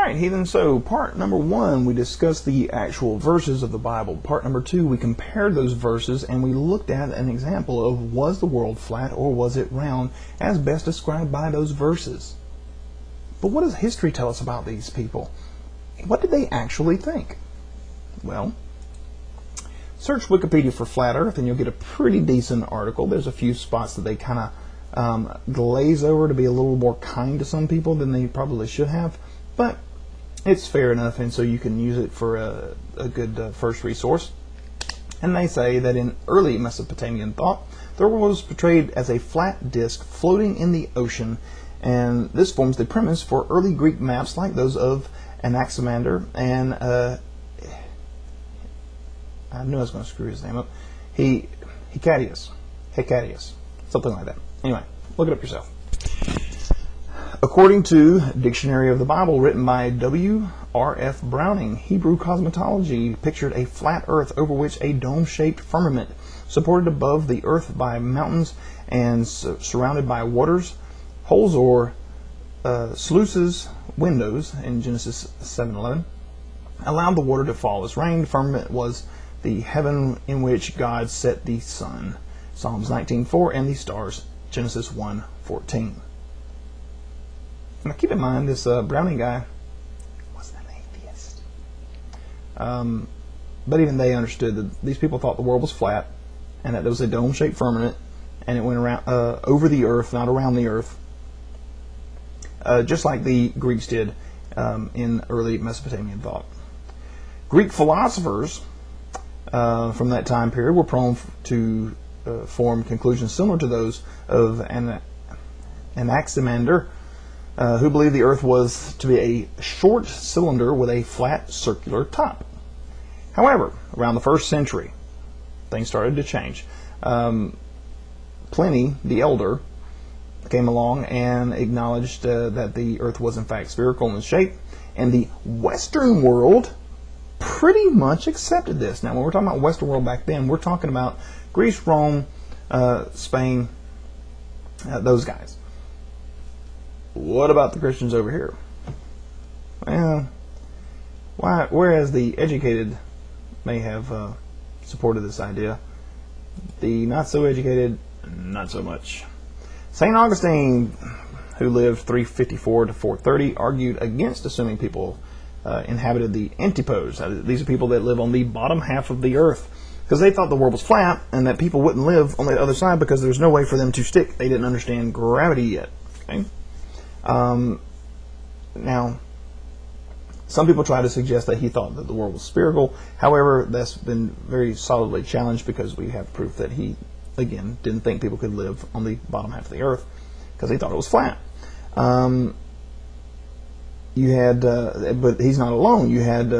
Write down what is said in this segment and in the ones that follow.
Alright, heathen, so part number 1, we discussed the actual verses of the Bible. Part number 2, we compared those verses and we looked at an example of was the world flat or was it round as best described by those verses. But what does history tell us about these people? What did they actually think? Well, search Wikipedia for flat earth and you'll get a pretty decent article. There's a few spots that they kind of glaze over to be a little more kind to some people than they probably should have. But it's fair enough, and so you can use it for a good first resource. And they say that in early Mesopotamian thought, the world was portrayed as a flat disk floating in the ocean, and this forms the premise for early Greek maps like those of Anaximander and I knew I was going to screw his name up. Hecataeus, something like that. Anyway, look it up yourself. According to Dictionary of the Bible, written by W.R.F. Browning, Hebrew cosmology pictured a flat earth over which a dome-shaped firmament, supported above the earth by mountains and surrounded by waters, holes or sluices, windows, in Genesis 7:11, allowed the water to fall as rain. The firmament was the heaven in which God set the sun, Psalms 19:4, and the stars, Genesis 1:14. Now keep in mind, this Browning guy was an atheist. But even they understood that these people thought the world was flat and that there was a dome-shaped firmament and it went around over the earth, not around the earth, just like the Greeks did in early Mesopotamian thought. Greek philosophers from that time period were prone to form conclusions similar to those of Anaximander, who believed the earth was to be a short cylinder with a flat circular top. However, around the 1st century, things started to change. Pliny the Elder came along and acknowledged that the earth was in fact spherical in shape, and the Western world pretty much accepted this. Now, when we're talking about Western world back then, we're talking about Greece, Rome, Spain, those guys. What about the Christians over here? Well, whereas the educated may have supported this idea, the not so educated, not so much. St. Augustine, who lived 354 to 430, argued against assuming people inhabited the antipodes. These are people that live on the bottom half of the earth, because they thought the world was flat and that people wouldn't live on the other side because there's no way for them to stick. They didn't understand gravity yet. Okay? Now, some people try to suggest that he thought that the world was spherical. However, that's been very solidly challenged because we have proof that he, again, didn't think people could live on the bottom half of the earth because he thought it was flat. You had, but he's not alone. You had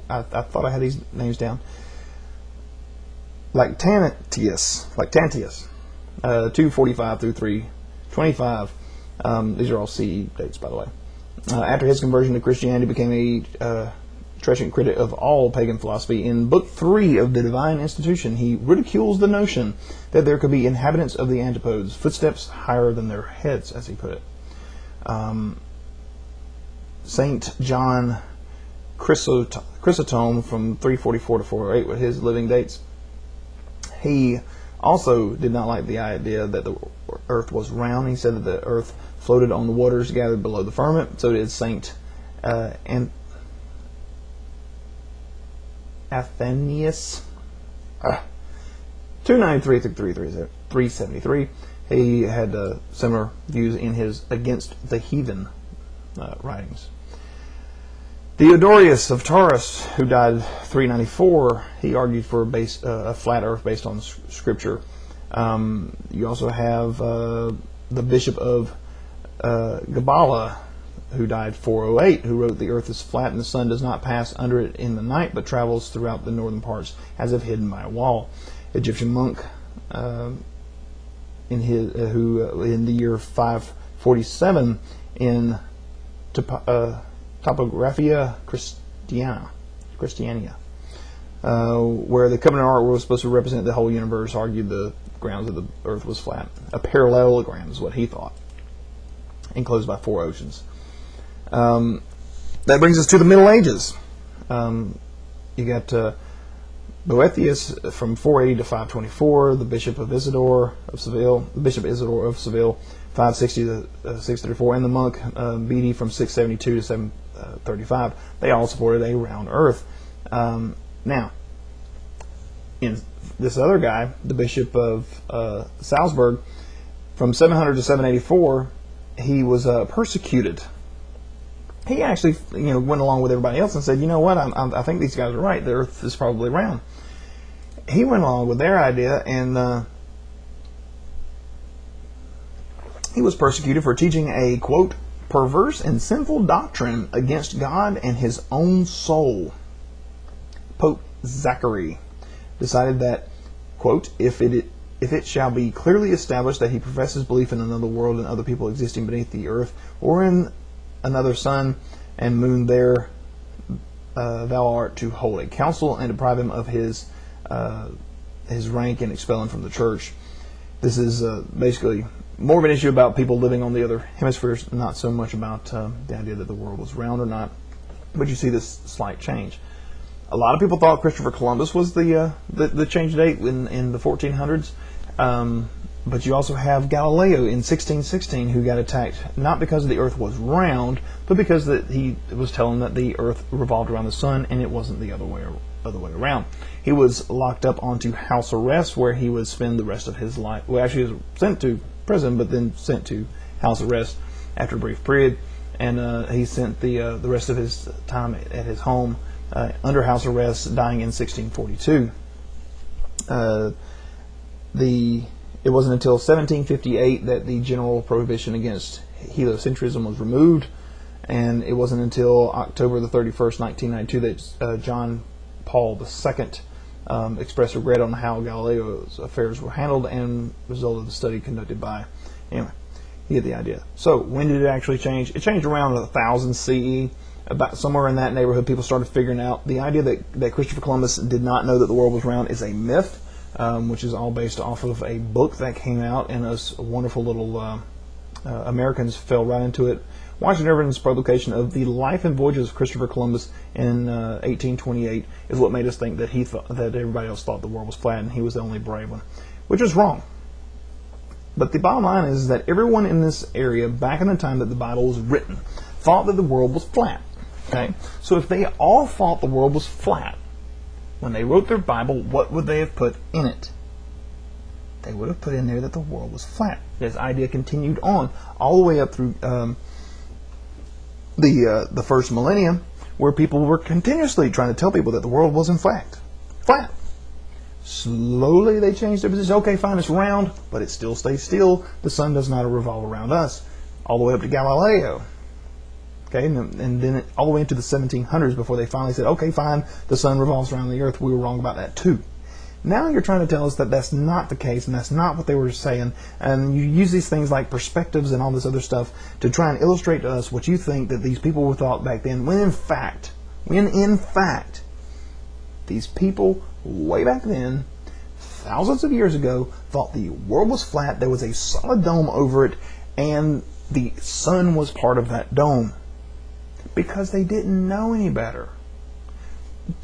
I thought I had these names down. Lactantius, 245 through 325. These are all CE dates, by the way. After his conversion to Christianity, became a treacherous critic of all pagan philosophy. In Book 3 of the Divine Institution, he ridicules the notion that there could be inhabitants of the antipodes, footsteps higher than their heads, as he put it. St. John Chrysostom from 344 to 408 with his living dates. He also did not like the idea that the earth was round. He said that the earth floated on the waters gathered below the firmament. So did St. Athanasius, 293 through 373. He had similar views in his Against the Heathen writings. Diodorus of Taurus, who died 394, he argued for a flat earth based on Scripture. You also have the Bishop of Gabala, who died 408, who wrote, "The earth is flat and the sun does not pass under it in the night, but travels throughout the northern parts as if hidden by a wall." Egyptian monk, who in the year 547 in Topographia Christiania, where the covenant ark was supposed to represent the whole universe, argued the grounds of the earth was flat. A parallelogram is what he thought. enclosed by 4 oceans. That brings us to the Middle Ages. You got Boethius from 480 to 524, the Bishop Isidore of Seville, 560 to 634, and the monk Bede from 672 to 735. They all supported a round Earth. Now, in this other guy, the Bishop of Salzburg, from 700 to 784, he was persecuted. He actually, went along with everybody else and said, you know what, I think these guys are right. The Earth is probably round. He went along with their idea, and he was persecuted for teaching a, quote, perverse and sinful doctrine against God and his own soul. Pope Zachary decided that, quote, if it shall be clearly established that he professes belief in another world and other people existing beneath the earth, or in another sun and moon there, thou art to hold a council and deprive him of his rank and expel him from the church. This is basically more of an issue about people living on the other hemispheres, not so much about the idea that the world was round or not. But you see this slight change. A lot of people thought Christopher Columbus was the change date in the 1400s. But you also have Galileo in 1616 who got attacked not because the Earth was round, but because he was telling that the Earth revolved around the sun and it wasn't the other way around. He was locked up onto house arrest where he would spend the rest of his life. Well, actually, he was sent to prison, but then sent to house arrest after a brief period, and he spent the rest of his time at his home under house arrest, dying in 1642. It wasn't until 1758 that the general prohibition against heliocentrism was removed, and it wasn't until October the 31st, 1992 that John Paul II expressed regret on how Galileo's affairs were handled and result of the study conducted by. Anyway, you get the idea. So when did it actually change? It changed around 1000 CE. About somewhere in that neighborhood, people started figuring out the idea that Christopher Columbus did not know that the world was round is a myth. Which is all based off of a book that came out, and us wonderful little Americans fell right into it. Washington Irving's publication of The Life and Voyages of Christopher Columbus in 1828 is what made us think that that everybody else thought the world was flat and he was the only brave one, which was wrong. But the bottom line is that everyone in this area, back in the time that the Bible was written, thought that the world was flat. Okay, so if they all thought the world was flat, when they wrote their Bible, what would they have put in it? They would have put in there that the world was flat. This idea continued on all the way up through the first millennium, where people were continuously trying to tell people that the world was in fact flat. Slowly they changed their position. Okay, fine, it's round, but it still stays still. The sun does not revolve around us. All the way up to Galileo. Okay, and then all the way into the 1700s before they finally said, okay, fine, the sun revolves around the earth. We were wrong about that too. Now you're trying to tell us that that's not the case and that's not what they were saying. And you use these things like perspectives and all this other stuff to try and illustrate to us what you think that these people were thought back then, when in fact, these people way back then, thousands of years ago, thought the world was flat, there was a solid dome over it, and the sun was part of that dome. Because they didn't know any better.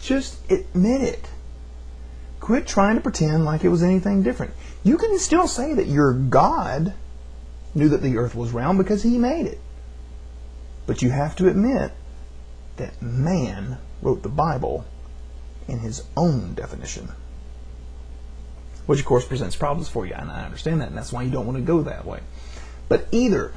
Just admit it. Quit trying to pretend like it was anything different. You can still say that your God knew that the earth was round because he made it. But you have to admit that man wrote the Bible in his own definition. Which of course presents problems for you, and I understand that, and that's why you don't want to go that way. But either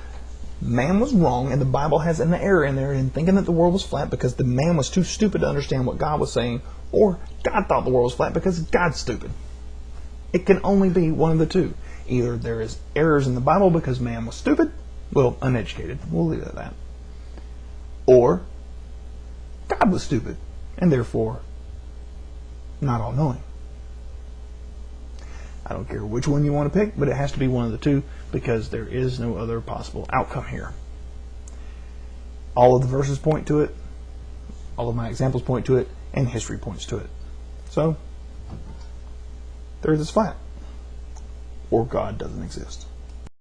man was wrong, and the Bible has an error in there in thinking that the world was flat because the man was too stupid to understand what God was saying, or God thought the world was flat because God's stupid. It can only be one of the two. Either there is errors in the Bible because man was stupid, well, uneducated, we'll leave it at that, or God was stupid, and therefore not all-knowing. I don't care which one you want to pick, but it has to be one of the two because there is no other possible outcome here. All of the verses point to it, all of my examples point to it, and history points to it. So, the earth is flat, or God doesn't exist.